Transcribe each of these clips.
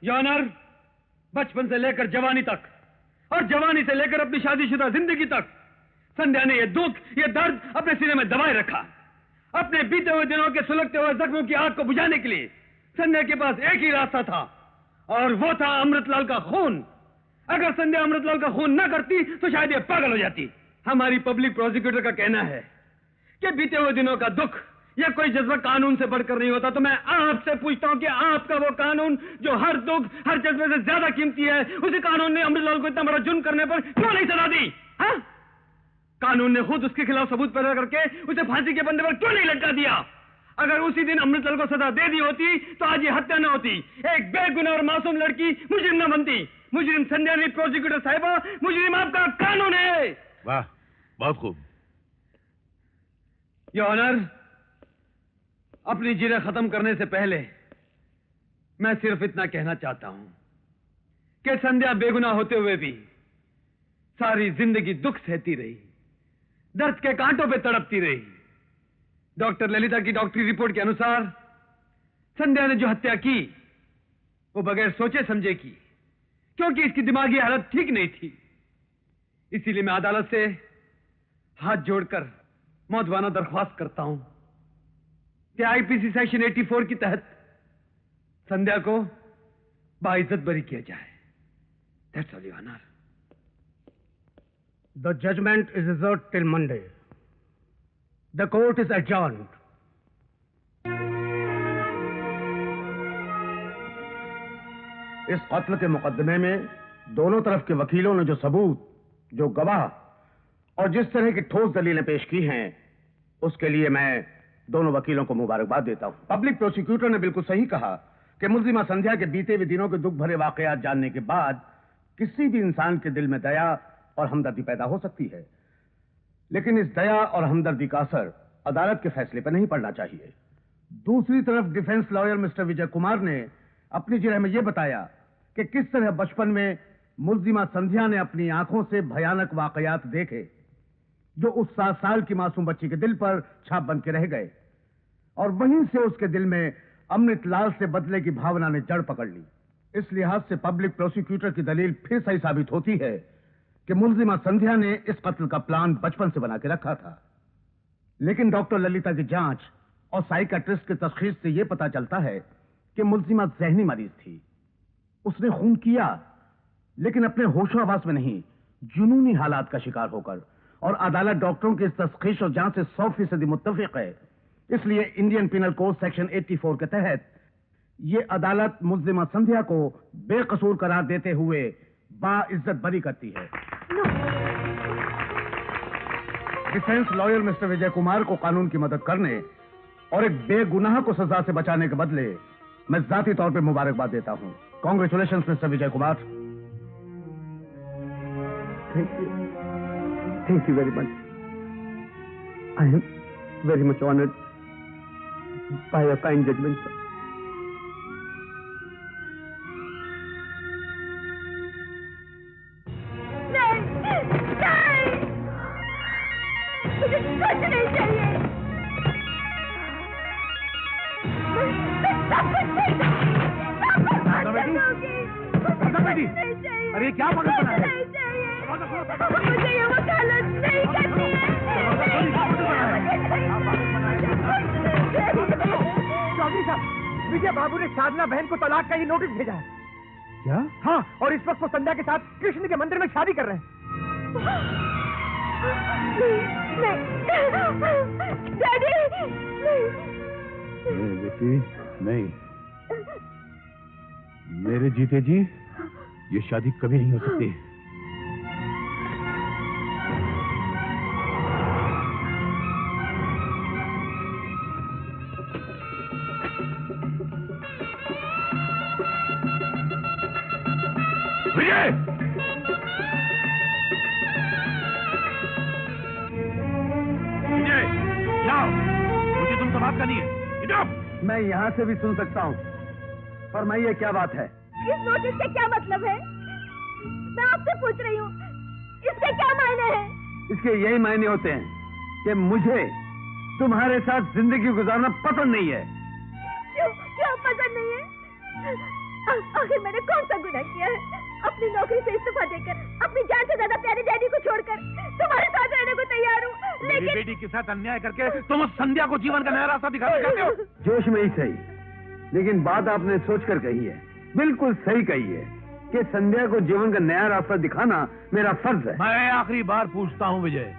Your honour, बचपन से लेकर जवानी तक और जवानी से लेकर अपनी शादीशुदा जिंदगी तक संध्या ने यह दुख, यह दर्द अपने सीने में दबाए रखा। अपने बीते हुए दिनों के सुलगते हुए जख्मों की आग को बुझाने के लिए संध्या के पास एक ही रास्ता था, और वो था अमृतलाल का खून। अगर संध्या अमृतलाल का खून न करती तो शायद ये पागल हो जाती। हमारी पब्लिक प्रोसिक्यूटर का कहना है कि बीते हुए दिनों का दुख या कोई जज्बा कानून से बढ़कर नहीं होता। तो मैं आपसे पूछता हूं कि आपका वो कानून जो हर दुख, हर जज्बे से ज्यादा कीमती है, उसी कानून ने अमृतलाल को इतना बड़ा जुर्म करने पर क्यों नहीं सजा दी? हाँ? कानून ने खुद उसके खिलाफ सबूत पैदा करके उसे फांसी के बंदे पर क्यों नहीं लटका दिया? अगर उसी दिन अमृतलाल को सजा दे दी होती तो आज ये हत्या न होती, एक बेगुनाह और मासूम लड़की मुजरिम न बनती। मुजरिम संध्या नहीं, प्रोसिक्यूटर साहिबा, मुजरिम आपका कानून है। वाह, बहुत खूब। योर ऑनर, अपनी जिरे खत्म करने से पहले मैं सिर्फ इतना कहना चाहता हूं कि संध्या बेगुनाह होते हुए भी सारी जिंदगी दुख सहती रही, दर्द के कांटों पे तड़पती रही। डॉक्टर ललिता की डॉक्टरी रिपोर्ट के अनुसार संध्या ने जो हत्या की वो बगैर सोचे समझे की, क्योंकि इसकी दिमागी हालत ठीक नहीं थी। इसीलिए मैं अदालत से हाथ जोड़कर मौतवाना दरख्वास्त करता हूं कि आईपीसी सेक्शन 84 के तहत संध्या को बाइज्जत बरी किया जाए। That's all, Your Honor. The judgment is reserved till Monday. The court is adjourned. इस कत्ल के मुकदमे में दोनों तरफ के वकीलों ने जो सबूत, जो गवाह और जिस तरह की ठोस दलीलें पेश की हैं, उसके लिए मैं दोनों वकीलों को मुबारकबाद देता हूं। पब्लिक प्रोसिक्यूटर ने बिल्कुल सही कहा कि मुल्जिमा संध्या के बीते हुए दिनों के दुख भरे वाकयात जानने के बाद किसी भी इंसान के दिल में दया और हमदर्दी पैदा हो सकती है, लेकिन इस दया और हमदर्दी का असर अदालत के फैसले पर नहीं पड़ना चाहिए। दूसरी तरफ defence lawyer mister Vijay Kumar ने अपनी जिरह में यह बताया कि किस तरह बचपन में मुल्जिमा संध्या ने अपनी आंखों से भयानक वाकयात देखे जो उस 7 साल की मासूम बच्ची के दिल पर छाप बन के रह गए, और वहीं से उसके दिल में अमृतलाल से बदले की भावना ने जड़ पकड़ ली। इस लिहाज से पब्लिक प्रोसिक्यूटर की दलील फिर सही साबित होती है कि मुल्जिमा संध्या ने इस कत्ल का प्लान बचपन से बना के रखा था। लेकिन डॉक्टर ललिता की जांच और साइकियाट्रिस्ट की तशखीस से यह पता चलता है कि मुल्जिमा जहनी मरीज थी। उसने खून किया, लेकिन अपने होशो-हवास में नहीं, जुनूनी हालात का शिकार होकर, और अदालत डॉक्टरों की इस तशखीस और जांच से 100% मुत्तफिक है। इसलिए इंडियन पिनल कोड सेक्शन 84 के तहत यह अदालत मुल्जिमा संध्या को बेकसूर करार देते हुए बाइज्जत बरी करती है। Defence lawyer mister Vijay Kumar को कानून की मदद करने और एक बेगुनाह को सजा से बचाने के बदले मैं जाती तौर पे मुबारकबाद देता हूं। Congratulations mister Vijay Kumar. Thank you very much. I am very much honored by your kind judgment, sir. मुझे कुछ नहीं चाहिए। अरे क्या मदद बना है? मुझे ये वकालत नहीं करनी है। चौधरी साहब, विजय बाबू ने साधना बहन को तलाक का ही नोटिस भेजा है। क्या? हाँ, और इस वक्त वो संध्या के साथ कृष्ण के मंदिर में शादी कर रहे हैं। डैडी, नहीं बेटी, नहीं। मेरे जीते जी ये शादी कभी नहीं हो सकती। विजय! विजय, जाओ, मुझे तुमसे बात करनी है। मैं यहां से भी सुन सकता हूं, पर मैं ये क्या बात है? इस नोटिस से क्या मतलब है? मैं आपसे पूछ रही हूँ, इसके क्या मायने हैं? इसके यही मायने होते हैं कि मुझे तुम्हारे साथ जिंदगी गुजारना पसंद नहीं है। क्यों पसंद नहीं है? आखिर मैंने कौन सा गुनाह किया है? अपनी नौकरी से इस्तीफा देकर, अपनी जान से ज्यादा प्यारे डैडी को छोड़कर तुम्हारे साथ रहने को तैयार हूँ, मेरी लेकिन बेटी के साथ अन्याय करके तुम उस संध्या को जीवन का नया रास्ता दिखाना चाहते हो। जोश में ही सही, लेकिन बात आपने सोचकर कही है, बिल्कुल सही कही है कि संध्या को जीवन का नया रास्ता दिखाना मेरा फर्ज है। मैं आखिरी बार पूछता हूँ विजय,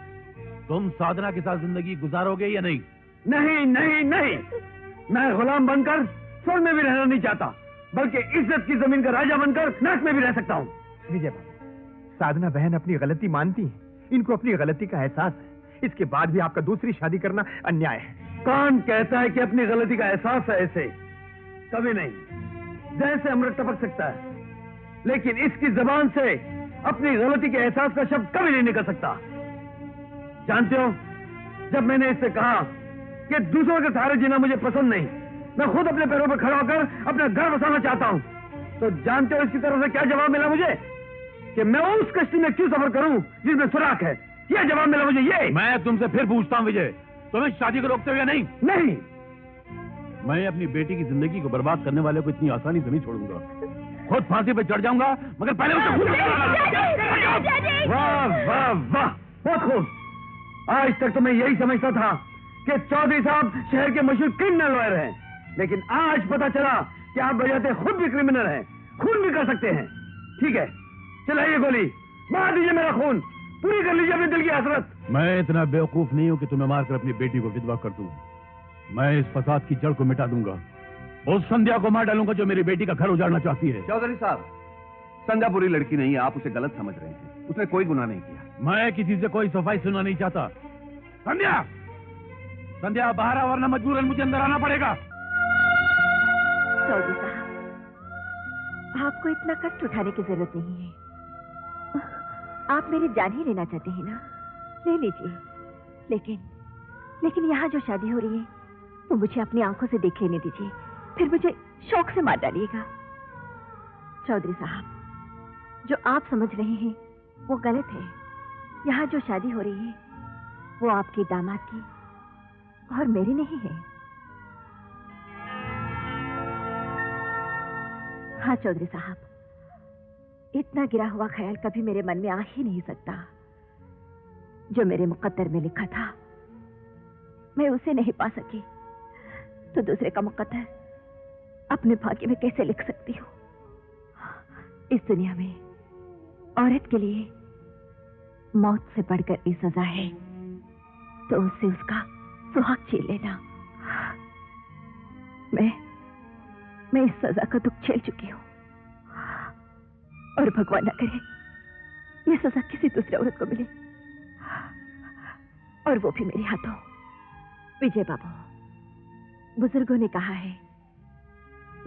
तुम साधना के साथ जिंदगी गुजारोगे या नहीं? नहीं नहीं नहीं, मैं गुलाम बनकर स्वर्ग में भी रहना नहीं चाहता, बल्कि इज्जत की जमीन का राजा बनकर नर्क में भी रह सकता हूँ। विजय बाबू, साधना बहन अपनी गलती मानती है, इनको अपनी गलती का एहसास है। इसके बाद भी आपका दूसरी शादी करना अन्याय है। कौन कहता है कि अपनी गलती का एहसास है? ऐसे कभी नहीं। जैसे अमृत टपक सकता है, लेकिन इसकी जबान से अपनी गलती के एहसास का शब्द कभी नहीं निकल सकता। जानते हो, जब मैंने इससे कहा कि दूसरों के सहारे जीना मुझे पसंद नहीं, मैं खुद अपने पैरों पर खड़ा होकर अपना घर बसाना चाहता हूं, तो जानते हो इसकी तरफ से क्या जवाब मिला मुझे? कि मैं उस कश्ती में क्यों सफर करूं जिसमें सुराख है। यह जवाब मिला मुझे। ये मैं तुमसे फिर पूछता हूँ विजय, तुम्हें शादी को रोकते हो या नहीं? नहीं। मैं अपनी बेटी की जिंदगी को बर्बाद करने वाले को इतनी आसानी से नहीं छोड़ूंगा। खुद फांसी पे चढ़ जाऊंगा, मगर पहले वाह वाह वाह, बहुत खूब। आज तक तो मैं यही समझता था कि चौधरी साहब शहर के मशहूर क्रिमिनल लॉयर हैं, लेकिन आज पता चला कि आप बजाते खुद भी क्रिमिनल हैं, खून भी कर सकते हैं। ठीक है, चलाइए गोली, मार दीजिए मेरा खून, पूरी कर लीजिए अपने दिल की हसरत। मैं इतना बेवकूफ नहीं हूं कि तुम्हें मारकर अपनी बेटी को विधवा कर दूं। मैं इस फसाद की जड़ को मिटा दूंगा, उस संध्या को मार डालूंगा जो मेरी बेटी का घर उजाड़ना चाहती है। चौधरी साहब, संध्या बुरी लड़की नहीं है, आप उसे गलत समझ रहे हैं। उसने कोई गुनाह नहीं किया। मैं किसी से कोई सफाई सुनना नहीं चाहता। संध्या, संध्या बाहर आ, वरना मजबूरन मुझे अंदर आना पड़ेगा। चौधरी साहब, आपको इतना कष्ट उठाने की जरूरत नहीं है। आप मेरी जान ही लेना चाहते हैं ना, ले लीजिए। लेकिन यहाँ जो शादी हो रही है वो मुझे अपनी आंखों से देख लेने दीजिए, फिर मुझे शौक से मार डालिएगा। चौधरी साहब, जो आप समझ रहे हैं वो गलत है। यहाँ जो शादी हो रही है वो आपके दामाद की और मेरी नहीं है। हाँ चौधरी साहब, इतना गिरा हुआ ख्याल कभी मेरे मन में आ ही नहीं सकता। जो मेरे मुकद्दर में लिखा था मैं उसे नहीं पा सकी, तो दूसरे का मुकद्दर अपने भाग्य में कैसे लिख सकती हूँ? इस दुनिया में औरत के लिए मौत से बढ़कर भी सजा है, तो उससे उसका सुहाग छीन लेना। मैं इस सजा का दुख झेल चुकी हूँ, और भगवान न करे ये सजा किसी दूसरी औरत को मिले, और वो भी मेरे हाथों। विजय बाबू, बुजुर्गों ने कहा है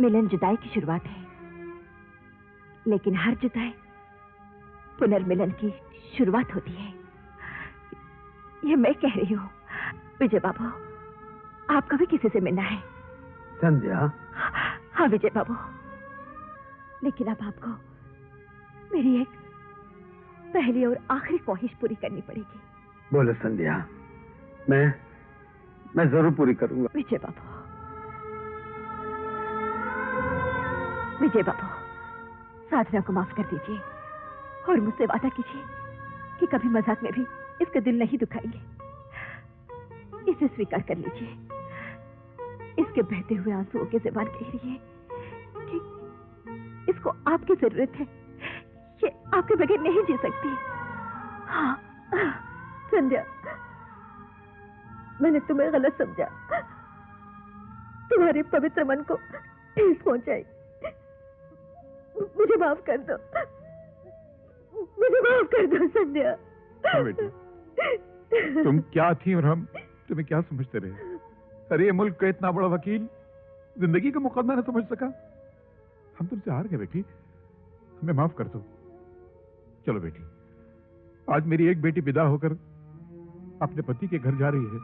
मिलन जुदाई की शुरुआत है, लेकिन हर जुदाई पुनर्मिलन की शुरुआत होती है। ये मैं कह रही हूँ। विजय बाबू, आपको भी किसी से मिलना है? संध्या? हाँ विजय बाबू, लेकिन अब आपको मेरी एक पहली और आखिरी ख्वाहिश पूरी करनी पड़ेगी। बोलो संध्या, मैं जरूर पूरी करूंगा। विजय बाबू, विजय बाबू, साधना को माफ कर दीजिए और मुझसे वादा कीजिए कि कभी मजाक में भी इसका दिल नहीं दुखाएंगे। इसे स्वीकार कर लीजिए। इसके बहते हुए आंसुओं की जुबान कह रही है कि इसको आपकी जरूरत है, ये आपके बगैर नहीं जी सकती। हाँ संध्या, मैंने तुम्हें गलत समझा, तुम्हारे पवित्र मन को ठेस पहुंचाई। मुझे माफ कर दो, मुझे माफ कर दो संध्या। बेटी, तुम क्या थी और हम तुम्हें क्या समझते रहे? अरे ये मुल्क का इतना बड़ा वकील जिंदगी का मुकदमा न समझ सका। हम तुमसे हार गए बेटी, हमें माफ कर दो। चलो बेटी, आज मेरी एक बेटी विदा होकर अपने पति के घर जा रही है,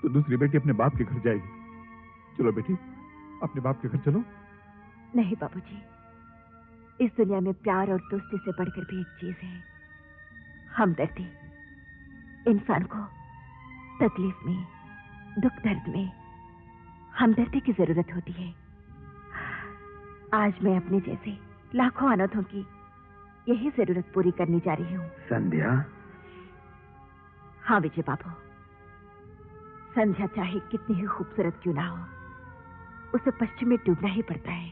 तो दूसरी बेटी अपने बाप के घर जाएगी। चलो बेटी, अपने बाप के घर चलो। नहीं बाबूजी, इस दुनिया में प्यार और दोस्ती से बढ़कर भी एक चीज है, हमदर्दी। इंसान को तकलीफ में, दुख दर्द में हमदर्दी की जरूरत होती है। आज मैं अपने जैसे लाखों अनाथों की यही जरूरत पूरी करने जा रही हूँ। संध्या? हाँ विजय बाबू, संध्या चाहे कितनी ही खूबसूरत क्यों ना हो, उसे पश्चिम में डूबना ही पड़ता है।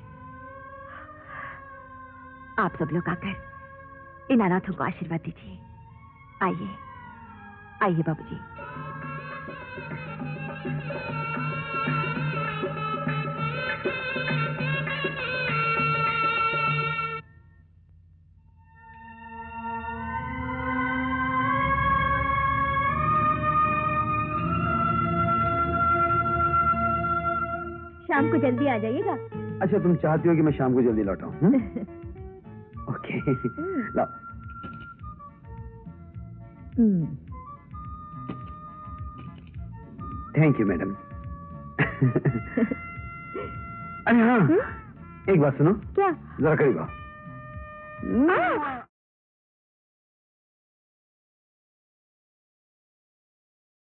आप सब लोग आकर इन अनाथों को आशीर्वाद दीजिए। आइए आइए बाबूजी। शाम को जल्दी आ जाइएगा। अच्छा, तुम चाहती हो कि मैं शाम को जल्दी लौट आऊं? ओके, लाओ। Thank you madam. अरे हाँ, एक बात सुनो। क्या? जरा करीब आओ।